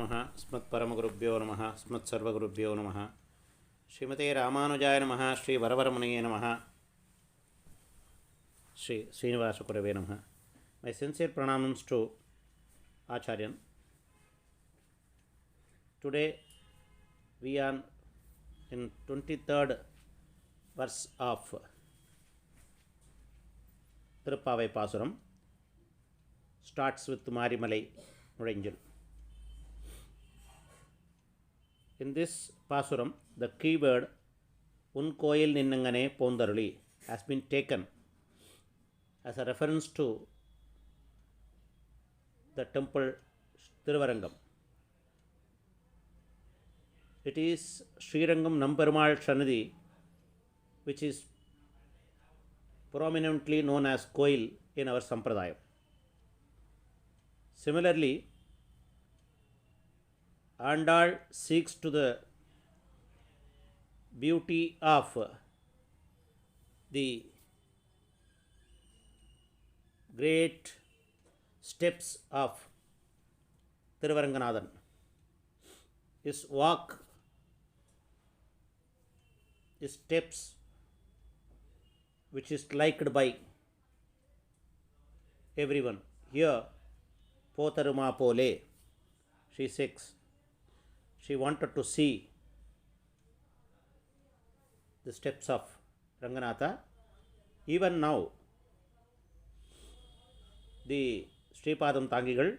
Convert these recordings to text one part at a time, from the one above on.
नमः अस्मत्परमगुरुभ्यो नमः अस्मत्सर्वगुरुभ्यो नमः श्रीमते रामानुजाय नमः श्री वरवरमुनये नमः श्री श्रीनिवासगुरवे नमः. My sincere pranamams to Acharyan. Today we are in 23rd verse of Tirupavai Pasuram. Starts with Marimalai Mudanjal. In this Pasuram, the keyword Un Koyil Ninnangane Pondaruli has been taken as a reference to the temple Thiruvarangam. It is Srirangam Namperumal Sannidhi, which is prominently known as Koil in our Sampradayam. Similarly, Andal seeks to the beauty of the great steps of Thiruvaranganathan. His walk, his steps, which is liked by everyone. Here, Potharuma Pole, she says, she wanted to see the steps of Ranganatha. Even now, the Sripadam Tangigal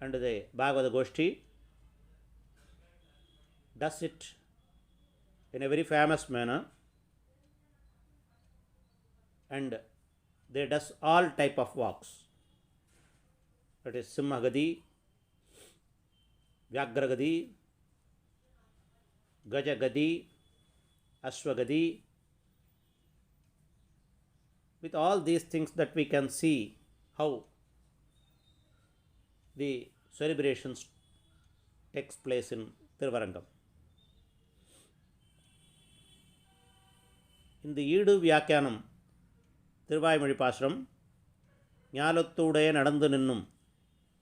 and the Bhagavata Goshti does it in a very famous manner, and they does all type of walks. That is Simhagadi, Vyagragadi, Gajagadi, Ashwagadi. With all these things that we can see how the celebrations takes place in Thiruvarangam. In the Idu Vyakyanam, Thiruvaimozhi Pasuram, Nyalathude Nadandu Ninnum,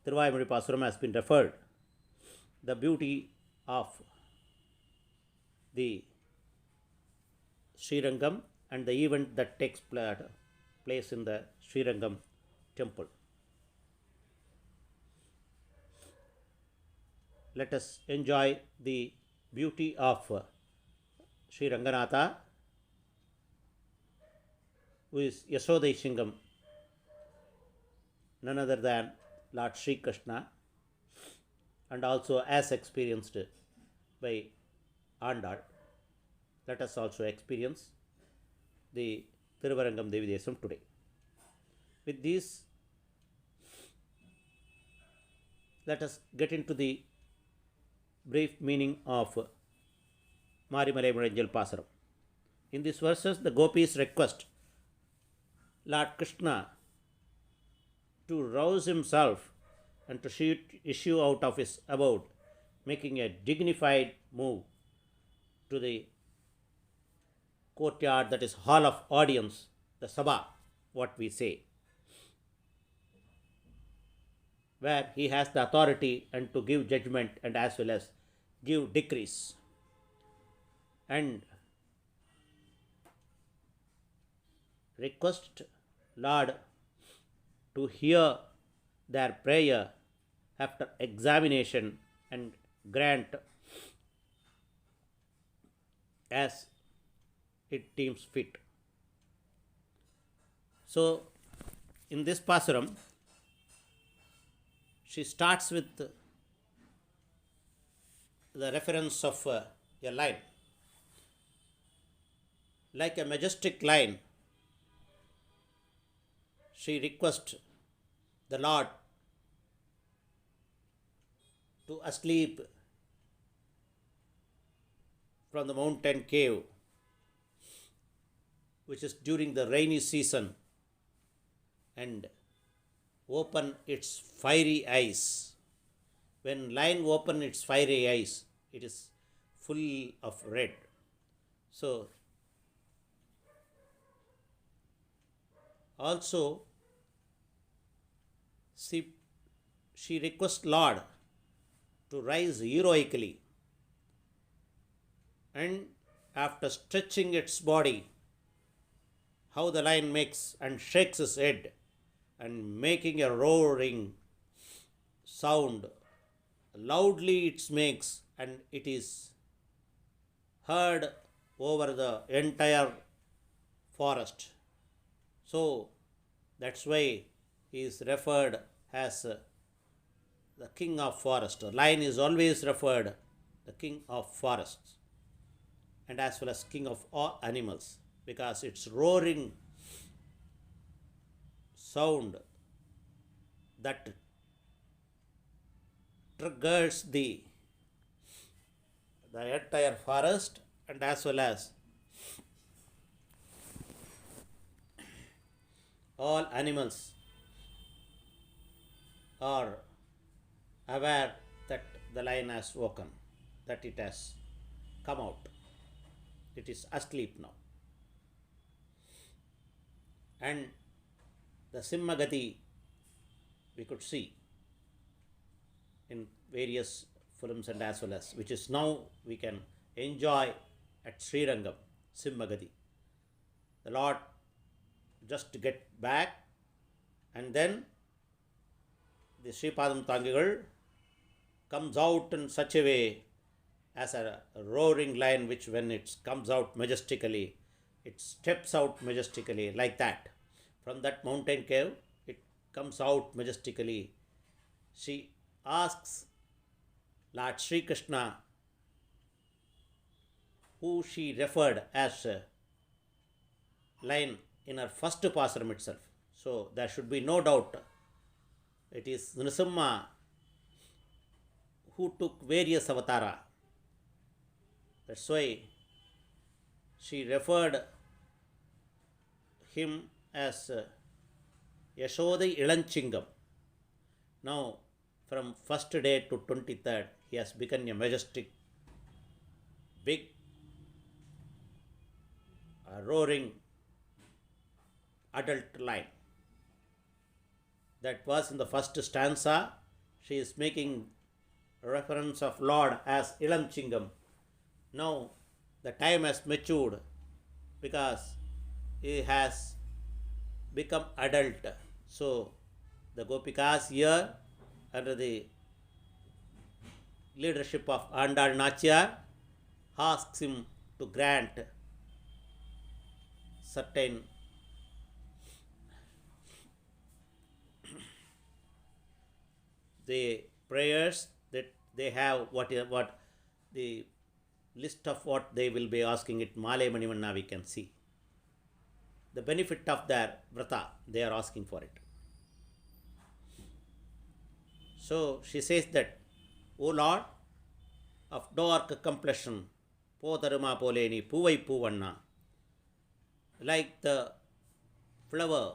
Thiruvaimozhi Pasuram has been referred. The beauty of the Srirangam and the event that takes place in the Srirangam temple. Let us enjoy the beauty of Sri Ranganatha, who is Yasodai Singam, none other than Lord Sri Krishna, and also as experienced by Andal. Let us also experience the Thiruvarangam Devi Desam today. With this, let us get into the brief meaning of Marimalai Mudanjal Pasuram. In these verses, the gopis request Lord Krishna to rouse himself and to issue out of his abode, making a dignified move to the courtyard, that is hall of audience, the Sabha, what we say, where he has the authority and to give judgment and as well as give decrees. And request Lord to hear their prayer after examination and grant as it deems fit. So, in this Pasuram, she starts with the reference of a line. Like a majestic line, she requests the Lord to asleep from the mountain cave, which is during the rainy season, and open its fiery eyes. When lion open its fiery eyes, it is full of red. So, also she requests Lord to rise heroically, and after stretching its body, how the lion makes and shakes his head and making a roaring sound. Loudly it makes, and it is heard over the entire forest. So that's why he is referred as the king of forest. The lion is always referred the king of forests, and as well as king of all animals, because its roaring sound that triggers the entire forest, and as well as all animals are aware that the lion has woken, that it has come out. It is asleep now. And the Simmagati we could see in various films, and as well as which is now we can enjoy at Srirangam, Simmagati. The Lord just get back, and then the Sripadam Tangigal comes out in such a way as a roaring lion, which when it comes out majestically, it steps out majestically like that. From that mountain cave, it comes out majestically. She asks Lord Sri Krishna, who she referred as a lion in her first pasaram itself. So there should be no doubt. It is Nrisimha who took various avatara. That's why she referred him as Yashodai Ilanchingam. Now, from first day to 23rd, he has become a majestic, big, roaring adult lion. That was in the first stanza. She is making reference of Lord as Ilanchingam. Now the time has matured because he has become adult. So the Gopikas here, under the leadership of Andal Nachyar, asks him to grant certain the prayers that they have, what the list of what they will be asking it, Male Manivanna we can see. The benefit of their vrata, they are asking for it. So she says that, O Lord of dark complexion, Potharuma Poleni, Puvai Puvanna, like the flower,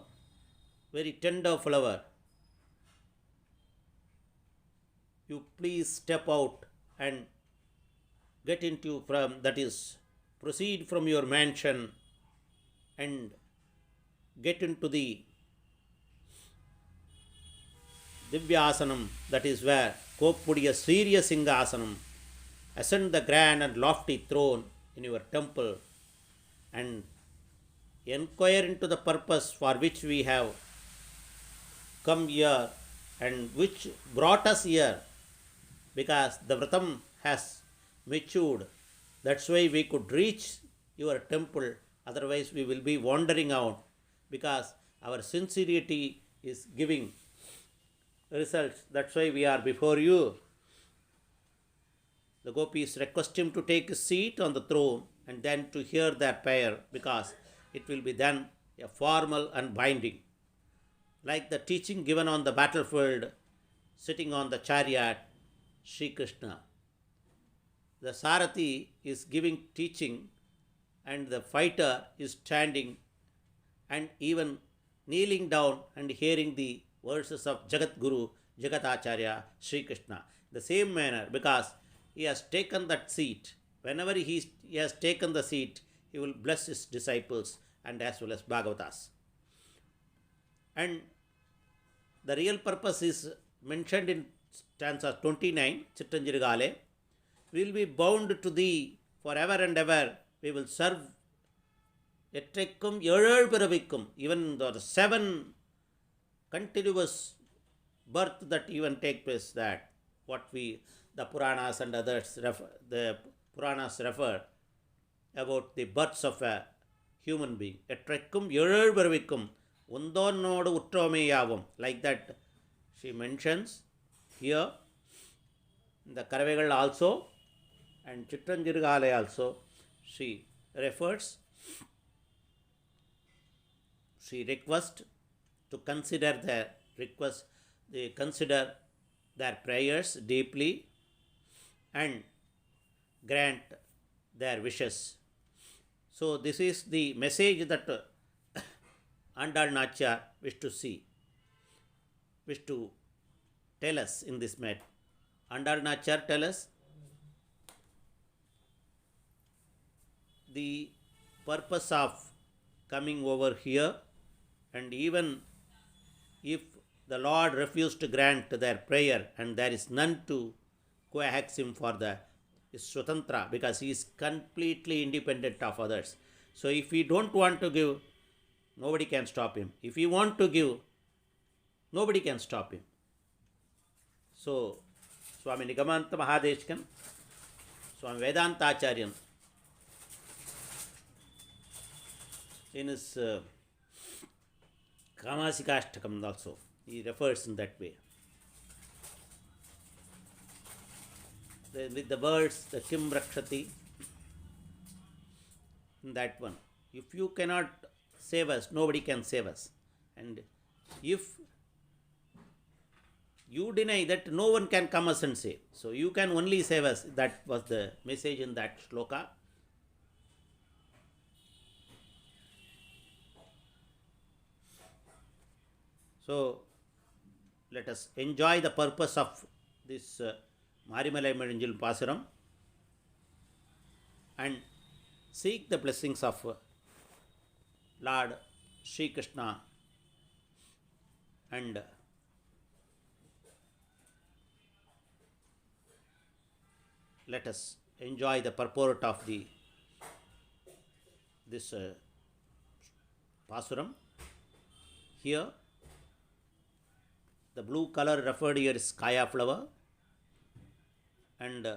very tender flower, you please step out and get into from, that is, proceed from your mansion and get into the Divyasanam, that is where Kopudiya Siriya Singhasanam, ascend the grand and lofty throne in your temple and inquire into the purpose for which we have come here and which brought us here, because the vratam has matured. That's why we could reach your temple, otherwise we will be wandering out, because our sincerity is giving results. That's why we are before you. The gopis request him to take his seat on the throne and then to hear their prayer, because it will be then a formal and binding. Like the teaching given on the battlefield, sitting on the chariot, Sri Krishna. The Sarathi is giving teaching and the fighter is standing and even kneeling down and hearing the verses of Jagat Guru, Jagat Acharya, Sri Krishna. The same manner, because he has taken that seat. Whenever he has taken the seat, he will bless his disciples and as well as Bhagavatas. And the real purpose is mentioned in stanza 29, Chittanjirigale, we will be bound to thee forever and ever, we will serve etrekkum ezhal piravikkum, even the 7 continuous birth that even take place, that what we, the Puranas and others, the Puranas refer about the births of a human being. Etrekkum ezhal piravikkum, undonnodu uttromeyavam, like that she mentions here. The Karavegal also and Chittanjirigale also, she refers, she requests to consider their request, they consider their prayers deeply and grant their wishes. So this is the message that Andal Nachar wish to tell us in this matter. Andal Nachar tell us the purpose of coming over here, and even if the Lord refused to grant their prayer and there is none to coax him for the Swatantra, because he is completely independent of others. So if he don't want to give, nobody can stop him. If he want to give, nobody can stop him. So Swami Nigamanta Mahadeshkan, Swami Vedanta Acharyan, in his Kamasikashtakam also, he refers in that way. With the words, the Kim Rakshati, in that one. If you cannot save us, nobody can save us. And if you deny that, no one can come us and save. So you can only save us. That was the message in that shloka. So let us enjoy the purpose of this Marimalai Mudanjal Pasuram and seek the blessings of Lord Sri Krishna, and let us enjoy the purport of this Pasuram. Here the blue color referred here is kaya flower, and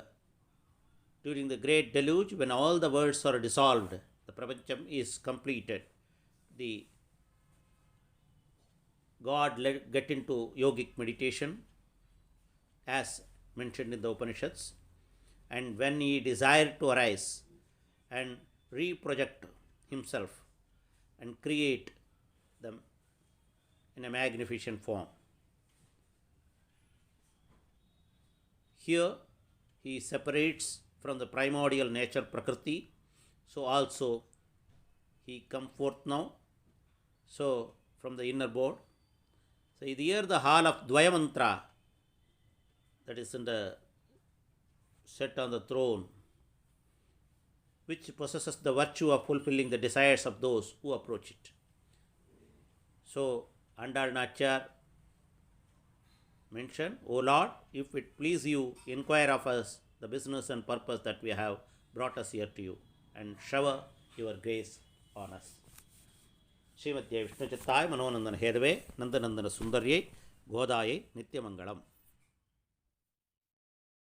during the great deluge, when all the worlds are dissolved, the prapancham is completed, the God get into yogic meditation as mentioned in the Upanishads, and when he desired to arise and reproject himself and create them in a magnificent form. Here he separates from the primordial nature Prakriti, so also he come forth now, so from the inner board. So here the hall of Dvayamantra, that is in the set on the throne, which possesses the virtue of fulfilling the desires of those who approach it. So Andal Nachar mention, O Lord, if it please you, inquire of us the business and purpose that we have brought us here to you, and shower your grace on us. Srimati Vishnu Chittai Manonandana Hedave Nandanandana Sundaryai Godayai Nityamangalam.